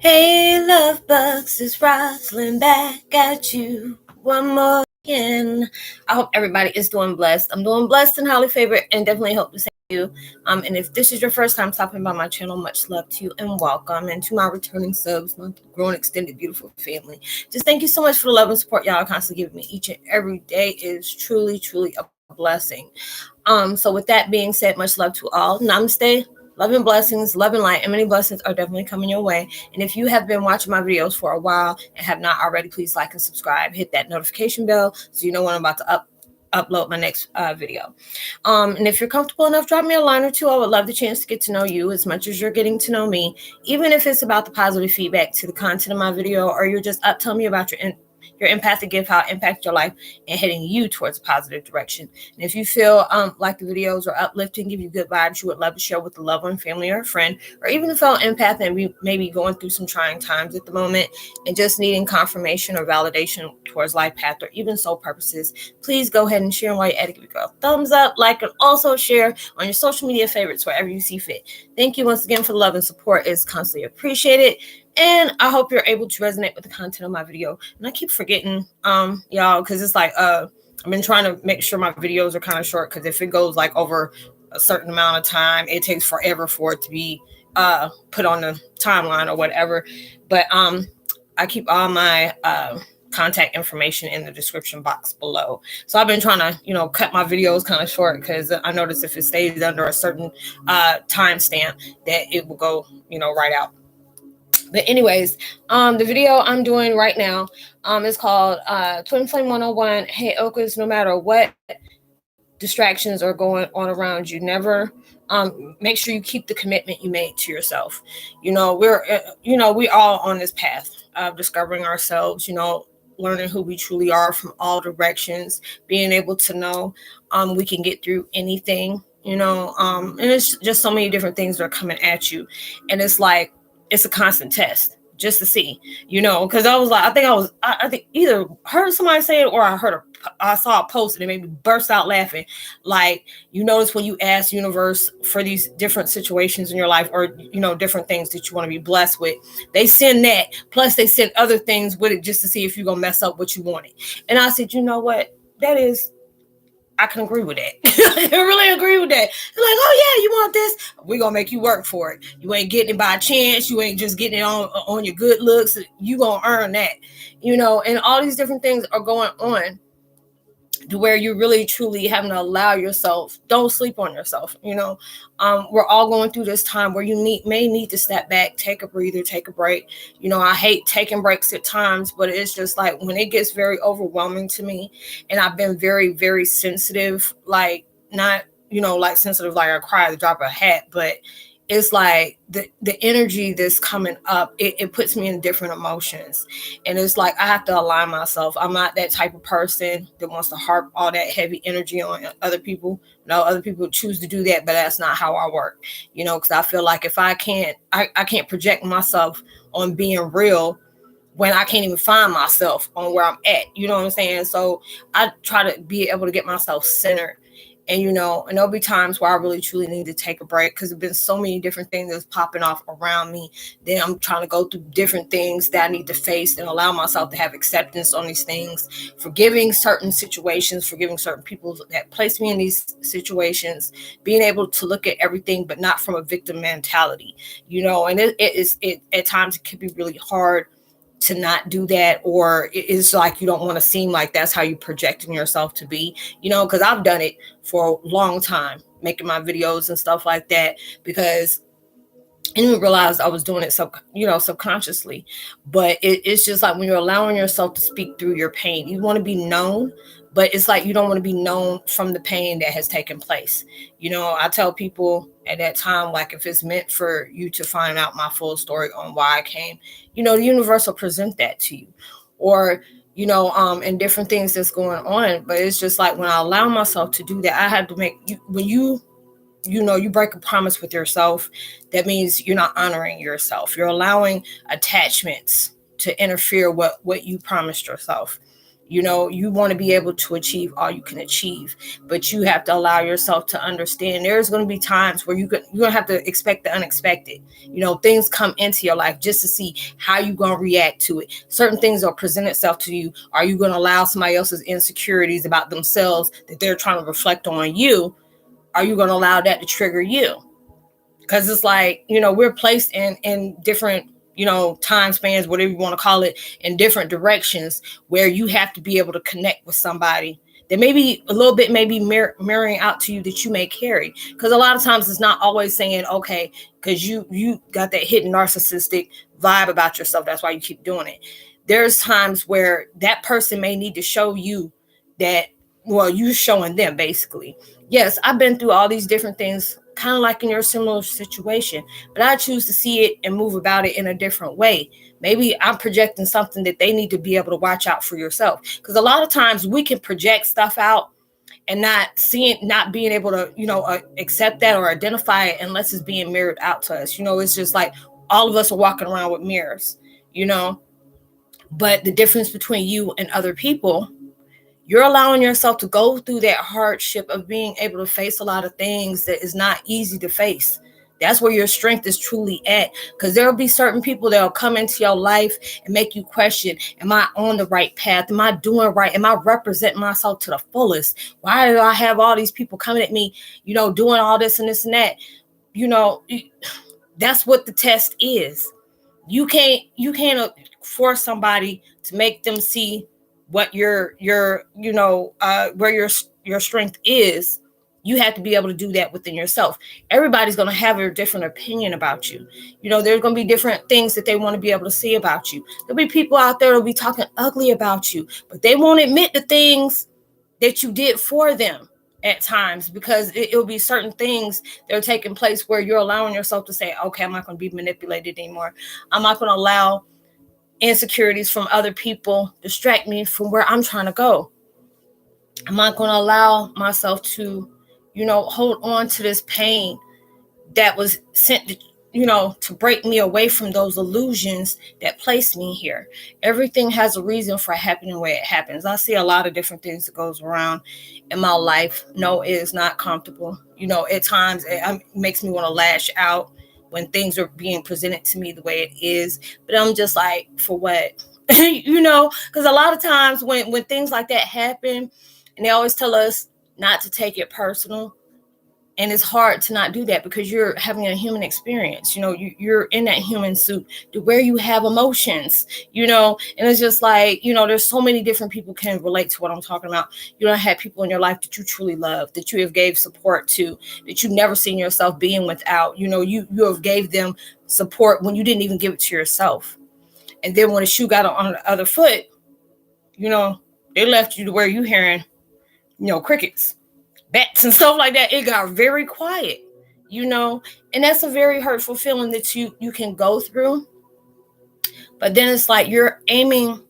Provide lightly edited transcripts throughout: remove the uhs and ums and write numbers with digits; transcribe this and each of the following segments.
Hey, love bugs, it's Roslynn back at you one more again. I hope everybody is doing blessed. I'm doing blessed and highly favored, and definitely hope to see you. And if this is your first time stopping by my channel, much love to you and welcome. And to my returning subs, my growing, extended, beautiful family, just thank you so much for the love and support y'all are constantly giving me each and every day. Is truly, truly a blessing. So with that being said, much love to all. Namaste. Love and blessings, love and light, and many blessings are definitely coming your way. And if you have been watching my videos for a while and have not already, please like and subscribe. Hit that notification bell so you know when I'm about to upload my next video. And if you're comfortable enough, drop me a line or two. I would love the chance to get to know you as much as you're getting to know me, even if it's about the positive feedback to the content of my video, or you're just up telling me about your empathic gift, how it impacted your life and heading you towards a positive direction. And if you feel like the videos are uplifting, give you good vibes, you would love to share with a loved one, family, or a friend, or even a fellow empath and we may be going through some trying times at the moment and just needing confirmation or validation towards life path or even soul purposes, please go ahead and share. And while you're at it, give a thumbs up, like, and also share on your social media favorites wherever you see fit. Thank you once again for the love and support. It's constantly appreciated. And I hope you're able to resonate with the content of my video. And I keep forgetting, y'all, because it's like I've been trying to make sure my videos are kind of short, because if it goes like over a certain amount of time, it takes forever for it to be put on the timeline or whatever. But I keep all my contact information in the description box below. So I've been trying to, cut my videos kind of short, because I notice if it stays under a certain timestamp that it will go, right out. But anyways, the video I'm doing right now is called Twin Flame 101. Heyokas, no matter what distractions are going on around you, never make sure you keep the commitment you made to yourself. We all on this path of discovering ourselves, learning who we truly are from all directions, being able to know we can get through anything, and it's just so many different things that are coming at you. And it's like, it's a constant test just to see, because I was like, I think either heard somebody say it or I saw a post and it made me burst out laughing. Like, you notice when you ask universe for these different situations in your life, or, different things that you want to be blessed with, they send that, plus they send other things with it just to see if you're going to mess up what you wanted. And I said, you know what? I can agree with that. I can really agree with that. They're like, oh yeah, you want this? We're gonna make you work for it. You ain't getting it by chance. You ain't just getting it on your good looks. You gonna earn that, and all these different things are going on to where you're really truly having to allow yourself, don't sleep on yourself. We're all going through this time where you may need to step back, take a breather, take a break. I hate taking breaks at times, but it's just like when it gets very overwhelming to me, and I've been very, very sensitive, like not, like sensitive, like I cry at the drop of a hat, but it's like the energy that's coming up, it puts me in different emotions. And it's like I have to align myself. I'm not that type of person that wants to harp all that heavy energy on other people. No, other people choose to do that, but that's not how I work, because I feel like if I can't project myself on being real when I can't even find myself on where I'm at. You know what I'm saying? So I try to be able to get myself centered. And there'll be times where I really truly need to take a break, because there's been so many different things that's popping off around me. Then I'm trying to go through different things that I need to face and allow myself to have acceptance on these things, forgiving certain situations, forgiving certain people that place me in these situations, being able to look at everything, but not from a victim mentality, and it at times it can be really hard to not do that, or it's like you don't want to seem like that's how you projecting yourself to be, because I've done it for a long time, making my videos and stuff like that, because I didn't realize I was doing it subconsciously. But it's just like when you're allowing yourself to speak through your pain, you want to be known, but it's like you don't want to be known from the pain that has taken place. I tell people at that time, like, if it's meant for you to find out my full story on why I came, the universe will present that to you, or and different things that's going on. But it's just like when I allow myself to do that, I had to make when you break a promise with yourself, that means you're not honoring yourself. You're allowing attachments to interfere with what you promised yourself. You want to be able to achieve all you can achieve, but you have to allow yourself to understand there's going to be times where you're going to have to expect the unexpected. Things come into your life just to see how you're going to react to it. Certain things will present itself to you. Are you going to allow somebody else's insecurities about themselves that they're trying to reflect on you? Are you going to allow that to trigger you? Because it's like, we're placed in different, time spans, whatever you want to call it, in different directions where you have to be able to connect with somebody that maybe a little bit maybe mirroring out to you that you may carry. Because a lot of times it's not always saying, okay, because you got that hidden narcissistic vibe about yourself. That's why you keep doing it. There's times where that person may need to show you that, well, you're showing them basically. Yes, I've been through all these different things, kind of like in your similar situation, but I choose to see it and move about it in a different way. Maybe I'm projecting something that they need to be able to watch out for yourself. Because a lot of times we can project stuff out and not being able to, accept that or identify it unless it's being mirrored out to us. It's just like all of us are walking around with mirrors, but the difference between you and other people, you're allowing yourself to go through that hardship of being able to face a lot of things that is not easy to face. That's where your strength is truly at. Because there will be certain people that will come into your life and make you question, am I on the right path? Am I doing right? Am I representing myself to the fullest? Why do I have all these people coming at me, doing all this and this and that? That's what the test is. You can't force somebody to make them see what your where your strength is. You have to be able to do that within yourself. Everybody's going to have a different opinion about you. There's going to be different things that they want to be able to see about you. There'll be people out there who'll be talking ugly about you, but they won't admit the things that you did for them at times, because it'll be certain things that are taking place where you're allowing yourself to say, okay, I'm not going to be manipulated anymore. I'm not going to allow insecurities from other people distract me from where I'm trying to go. I'm not going to allow myself to, hold on to this pain that was sent to break me away from those illusions that placed me here. Everything has a reason for happening the way it happens. I see a lot of different things that goes around in my life. No, it is not comfortable. At times it makes me want to lash out when things are being presented to me the way it is. But I'm just like, for what? Because a lot of times when things like that happen, and they always tell us not to take it personal. And it's hard to not do that because you're having a human experience. You're in that human suit to where you have emotions, and it's just like, there's so many different people can relate to what I'm talking about. You don't have people in your life that you truly love, that you have gave support to, that you've never seen yourself being without. You have gave them support when you didn't even give it to yourself. And then when the shoe got on the other foot, they left you to where you hearing, crickets, bats and stuff like that. It got very quiet, and that's a very hurtful feeling that you can go through. But then it's like you're aiming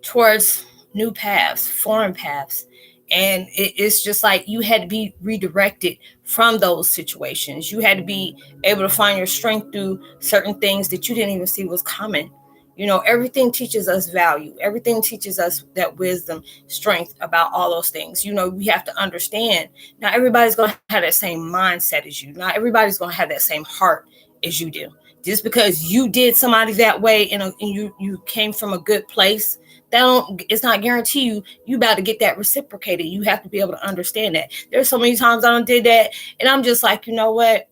towards new paths, foreign paths. And it's just like you had to be redirected from those situations. You had to be able to find your strength through certain things that you didn't even see was coming. Everything teaches us value. Everything teaches us that wisdom, strength about all those things. We have to understand. Not everybody's going to have that same mindset as you. Not everybody's going to have that same heart as you do. Just because you did somebody that way and you came from a good place, it's not guarantee you about to get that reciprocated. You have to be able to understand that. There's so many times I done did that, and I'm just like, you know what?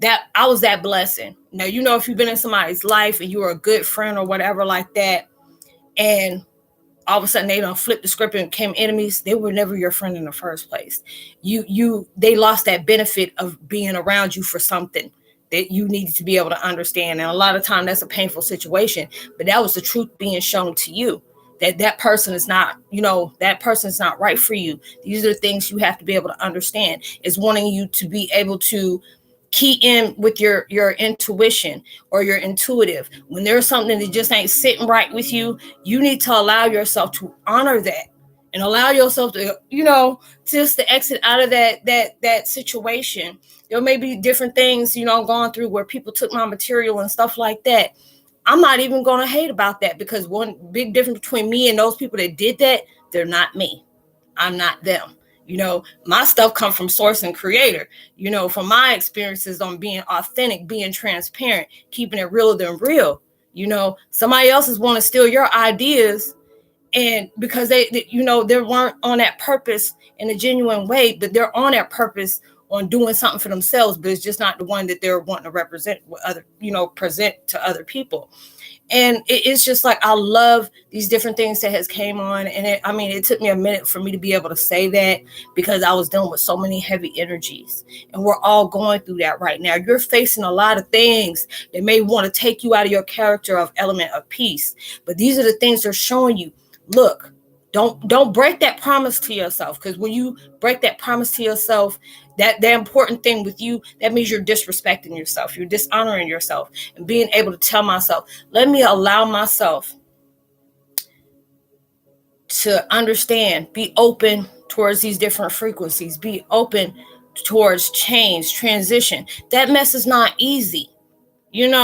That I was that blessing. Now, if you've been in somebody's life and you were a good friend or whatever like that, and all of a sudden they don't flip the script and became enemies, they were never your friend in the first place. They lost that benefit of being around you for something that you needed to be able to understand. And a lot of time that's a painful situation, but that was the truth being shown to you. That person is not, that person is not right for you. These are the things you have to be able to understand. Is wanting you to be able to key in with your intuition or your intuitive. When there's something that just ain't sitting right with you, you need to allow yourself to honor that and allow yourself to, just to exit out of that situation. There may be different things, going through where people took my material and stuff like that. I'm not even going to hate about that, because one big difference between me and those people that did that, They're not me. I'm not them. My stuff come from source and creator, from my experiences on being authentic, being transparent, keeping it realer than real. Somebody else is want to steal your ideas, and because they weren't on that purpose in a genuine way, but they're on that purpose on doing something for themselves, but it's just not the one that they're wanting to represent with other, present to other people. And it's just like, I love these different things that has came on. And it took me a minute for me to be able to say that, because I was dealing with so many heavy energies, and we're all going through that right now. You're facing a lot of things that may want to take you out of your character of element of peace. But these are the things they're showing you. Look, don't break that promise to yourself, because when you break that promise to yourself, that important thing with you, that means you're disrespecting yourself, you're dishonoring yourself. And being able to tell myself, let me allow myself to understand, be open towards these different frequencies, be open towards change, transition. That mess is not easy. And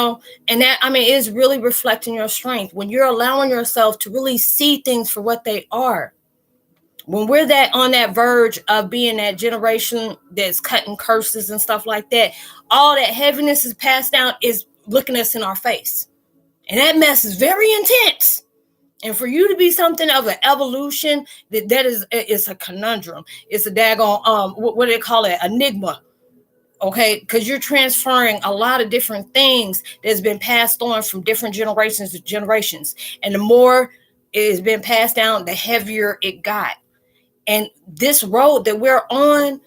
that, is really reflecting your strength when you're allowing yourself to really see things for what they are. When we're on that verge of being that generation that's cutting curses and stuff like that, all that heaviness is passed down, is looking us in our face. And that mess is very intense. And for you to be something of an evolution, that is, it's a conundrum. It's a daggone, what do they call it? Enigma. Okay, because you're transferring a lot of different things that's been passed on from different generations to generations. And the more it has been passed down, the heavier it got. And this road that we're on,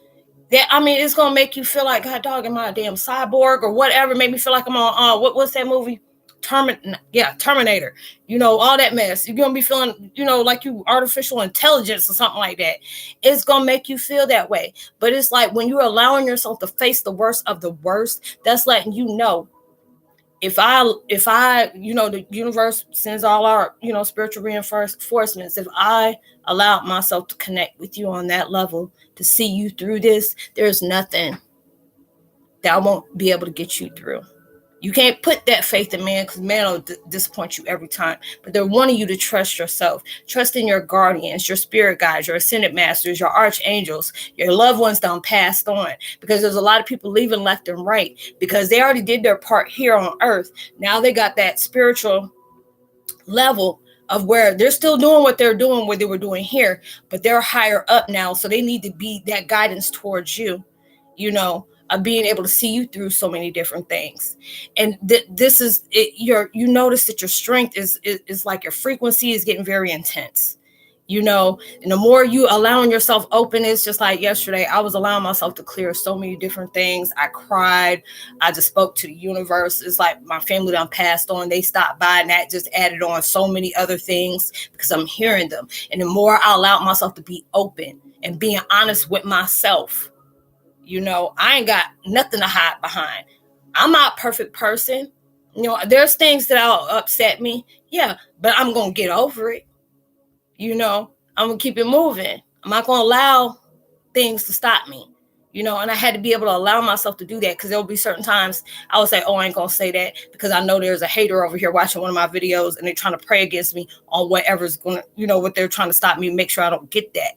it's gonna make you feel like, God dog, am I a damn cyborg or whatever? Made me feel like I'm on what's that movie? Terminator. All that mess. You're gonna be feeling, like you artificial intelligence or something like that. It's gonna make you feel that way. But it's like, when you're allowing yourself to face the worst of the worst, that's letting you know, if I, the universe sends all our, spiritual reinforcements. If I allowed myself to connect with you on that level, to see you through this, there's nothing that I won't be able to get you through. You can't put that faith in man, because man will disappoint you every time. But they're wanting you to trust yourself, trust in your guardians, your spirit guides, your ascended masters, your archangels, your loved ones done passed on. Because there's a lot of people leaving left and right, because they already did their part here on earth. Now they got that spiritual level of where they're still doing what they're doing, what they were doing here, but they're higher up now. So they need to be that guidance towards you, of being able to see you through so many different things. And this is it, you notice that your strength is like, your frequency is getting very intense, and the more you allowing yourself open, it's just like yesterday, I was allowing myself to clear so many different things. I cried. I just spoke to the universe. It's like my family done passed on. They stopped by, and that just added on so many other things, because I'm hearing them. And the more I allowed myself to be open and being honest with myself, I ain't got nothing to hide behind. I'm not a perfect person. There's things that'll upset me. Yeah, but I'm going to get over it. I'm going to keep it moving. I'm not going to allow things to stop me. And I had to be able to allow myself to do that, because there'll be certain times I would say, oh, I ain't going to say that, because I know there's a hater over here watching one of my videos, and they're trying to pray against me on whatever's going to, what they're trying to stop me, make sure I don't get that.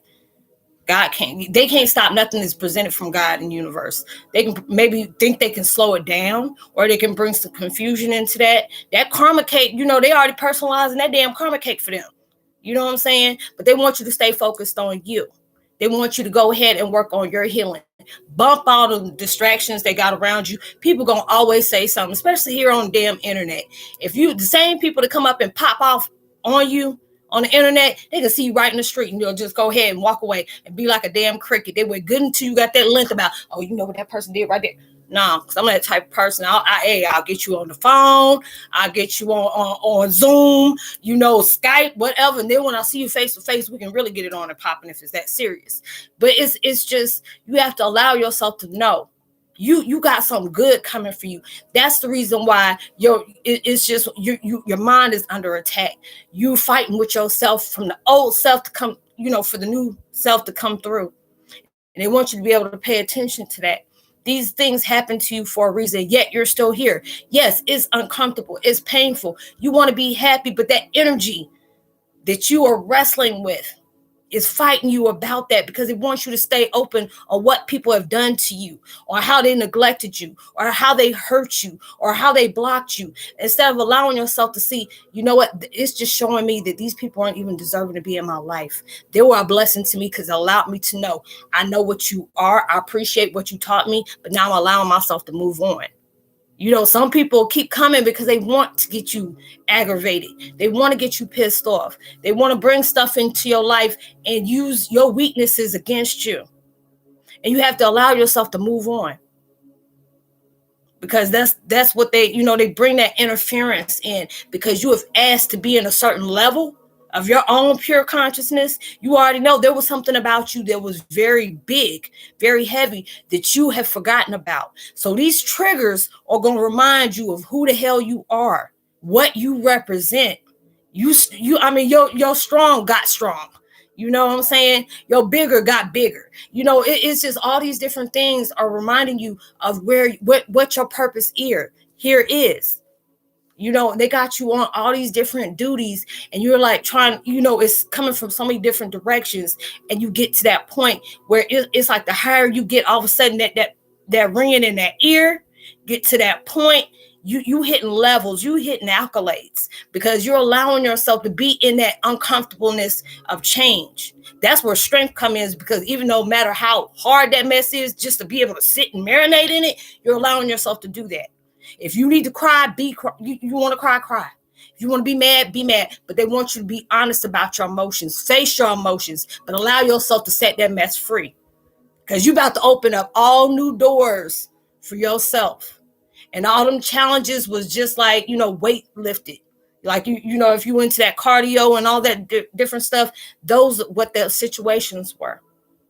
They can't stop nothing that's presented from God and universe. They can maybe think they can slow it down, or they can bring some confusion into that karma cake. They already personalizing that damn karma cake for them. You know what I'm saying? But they want you to stay focused on you. They want you to go ahead and work on your healing. Bump all the distractions they got around you. People gonna always say something, especially here on the damn internet. If the same people that come up and pop off on you on the internet, they can see you right in the street, and you'll just go ahead and walk away and be like a damn cricket. They were good until you got that length about, oh, you know what that person did right there. No, because I'm that type of person. I'll get you on the phone. I'll get you on Zoom, Skype, whatever. And then when I see you face to face, we can really get it on and popping if it's that serious. But it's just, you have to allow yourself to know you got something good coming for you. That's the reason why your mind is under attack. You fighting with yourself from the old self to come, for the new self to come through. And they want you to be able to pay attention to that. These things happen to you for a reason, yet you're still here. Yes, it's uncomfortable. It's painful. You want to be happy, but that energy that you are wrestling with, is fighting you about that because it wants you to stay open on what people have done to you, or how they neglected you, or how they hurt you, or how they blocked you, instead of allowing yourself to see, you know what, it's just showing me that these people aren't even deserving to be in my life. They were a blessing to me because it allowed me to know, I know what you are, I appreciate what you taught me, but now I'm allowing myself to move on. You know, some people keep coming because they want to get you aggravated. They want to get you pissed off. They want to bring stuff into your life and use your weaknesses against you. And you have to allow yourself to move on. Because that's what they, you know, they bring that interference in because you have asked to be in a certain level of your own pure consciousness. You already know there was something about you that was very big, very heavy, that you have forgotten about. So these triggers are going to remind you of who the hell you are, what you represent. I mean, your strong got strong. You know what I'm saying? Your bigger got bigger. You know, it's just all these different things are reminding you of what your purpose here is. You know, they got you on all these different duties and you're like trying, you know, it's coming from so many different directions. And you get to that point where it's like the higher you get, all of a sudden that ringing in that ear, get to that point, you hitting levels, you hitting accolades because you're allowing yourself to be in that uncomfortableness of change. That's where strength comes in, because even no matter how hard that mess is, just to be able to sit and marinate in it, you're allowing yourself to do that. If you need to cry, you want to cry. If you want to be mad, but they want you to be honest about your emotions, face your emotions, but allow yourself to set that mess free, because you're about to open up all new doors for yourself. And all them challenges was just like, you know, weight lifted. Like, you know, if you went to that cardio and all that different stuff, those what the situations were.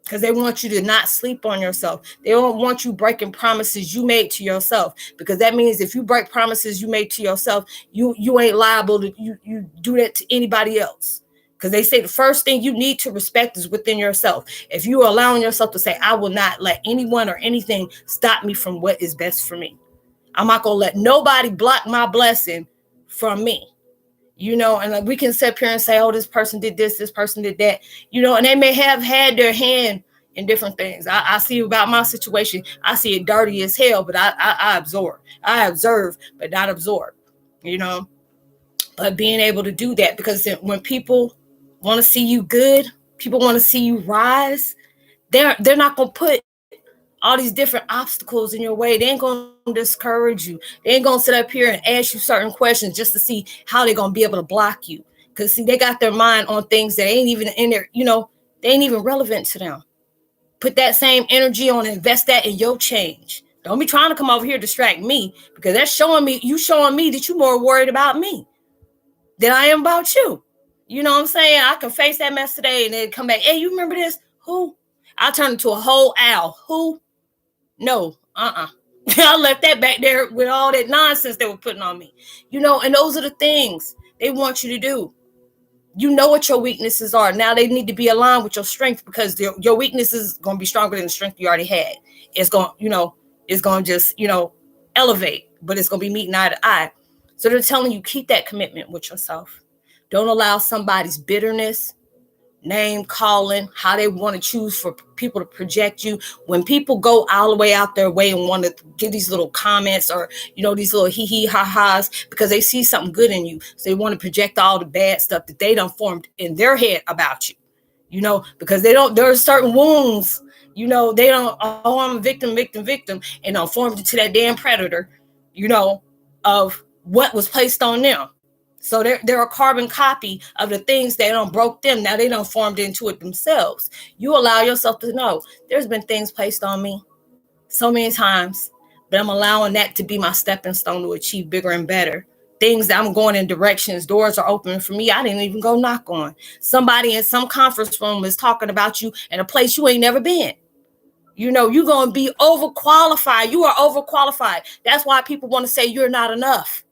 Because they want you to not sleep on yourself. They don't want you breaking promises you made to yourself. Because that means if you break promises you made to yourself, you ain't liable to you do that to anybody else. Because they say the first thing you need to respect is within yourself. If you are allowing yourself to say, I will not let anyone or anything stop me from what is best for me. I'm not going to let nobody block my blessing from me. You know, and like we can sit here and say, oh, this person did this person did that, you know, and they may have had their hand in different things. I see about my situation. I see it dirty as hell, but I absorb. I observe, but not absorb, you know. But being able to do that, because when people want to see you good, people want to see you rise, they're not going to put all these different obstacles in your way. They ain't going to discourage you. They ain't going to sit up here and ask you certain questions just to see how they're going to be able to block you. Because, see, they got their mind on things that ain't even in there, you know, they ain't even relevant to them. Put that same energy on and invest that in your change. Don't be trying to come over here to distract me, because that's showing me that you're more worried about me than I am about you. You know what I'm saying? I can face that mess today and then come back. Hey, you remember this? Who? I'll turn into a whole owl. Who? No, I left that back there with all that nonsense they were putting on me. You know, and those are the things they want you to do. You know what your weaknesses are. Now they need to be aligned with your strength, because your weakness is going to be stronger than the strength you already had. It's going, you know, it's going to just, you know, elevate, but it's going to be meeting eye to eye. So they're telling you, keep that commitment with yourself. Don't allow somebody's bitterness, name calling, how they want to choose for people to project you. When people go all the way out their way and want to give these little comments, or, you know, these little hee ha-has, because they see something good in you. So they want to project all the bad stuff that they done formed in their head about you, you know, because there are certain wounds, you know, they don't, oh, I'm a victim, and I'm formed into that damn predator, you know, of what was placed on them. So they're a carbon copy of the things that don't broke them. Now they don't formed into it themselves. You allow yourself to know there's been things placed on me so many times, but I'm allowing that to be my stepping stone to achieve bigger and better. Things that I'm going in directions, doors are opening for me I didn't even go knock on. Somebody in some conference room is talking about you in a place you ain't never been. You know, you're going to be overqualified. You are overqualified. That's why people want to say you're not enough.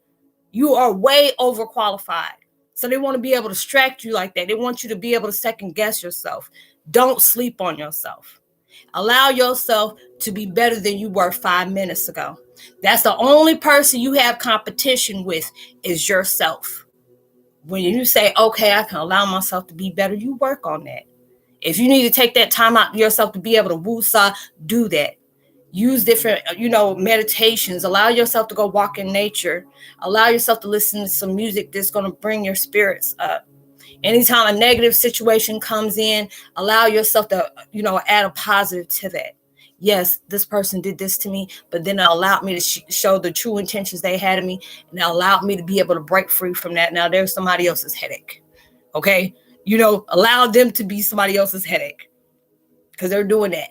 You are way overqualified. So they want to be able to distract you like that. They want you to be able to second guess yourself. Don't sleep on yourself. Allow yourself to be better than you were 5 minutes ago. That's the only person you have competition with, is yourself. When you say, okay, I can allow myself to be better, you work on that. If you need to take that time out yourself to be able to woo-saw, do that. Use different, meditations. Allow yourself to go walk in nature. Allow yourself to listen to some music that's going to bring your spirits up. Anytime a negative situation comes in, allow yourself to, add a positive to that. Yes, this person did this to me, but then it allowed me to show the true intentions they had of me, and it allowed me to be able to break free from that. Now there's somebody else's headache. Okay? Allow them to be somebody else's headache, because they're doing that.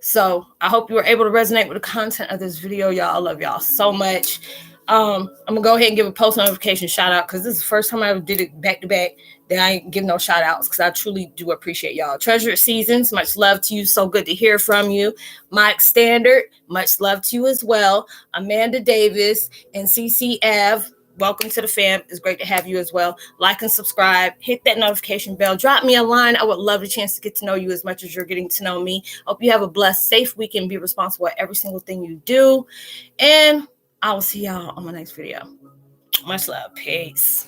So I hope you were able to resonate with the content of this video, y'all. I love y'all so much. I'm gonna go ahead and give a post notification shout out, because this is the first time I ever did it back to back that I ain't give no shout outs, because I truly do appreciate y'all. Treasured Seasons, much love to you. So good to hear from you. Mike Standard, much love to you as well. Amanda Davis and CC Ave, welcome to the fam. It's great to have you as well. Like and subscribe. Hit that notification bell. Drop me a line. I would love a chance to get to know you as much as you're getting to know me. Hope you have a blessed, safe weekend. Be responsible at every single thing you do. And I will see y'all on my next video. Much love. Peace.